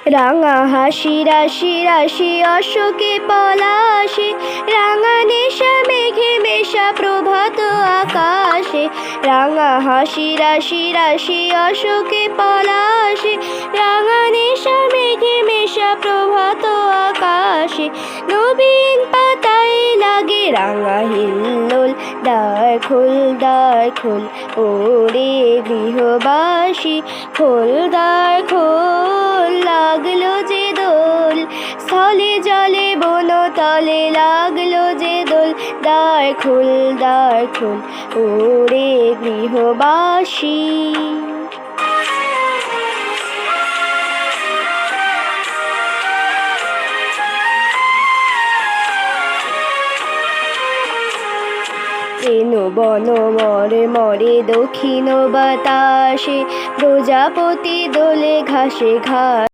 রাঙা হাসি রাশি রাশি অশোকে পলাশে, রাঙা নেশা মেঘে মেশা প্রভাত আকাশে। রাঙা হাসি রাশি রাশি অশোকে পলাশে, রাঙা নেশা মেঘে মেশা প্রভাত আকাশে। নবীন পাতায় লাগে রাঙা হিল্লোল, দ্বার খোল ওরে গৃহবাসী, খোল দ্বার খোল, লাগলো যে দোল। স্থলে জলে বন তলে লাগলো যে দোল, দ্বার খোল ওরে গৃহবাসী। বন মরে মরে দক্ষিণ বাতাসে, প্রজাপতি দোলে ঘাসে ঘাস।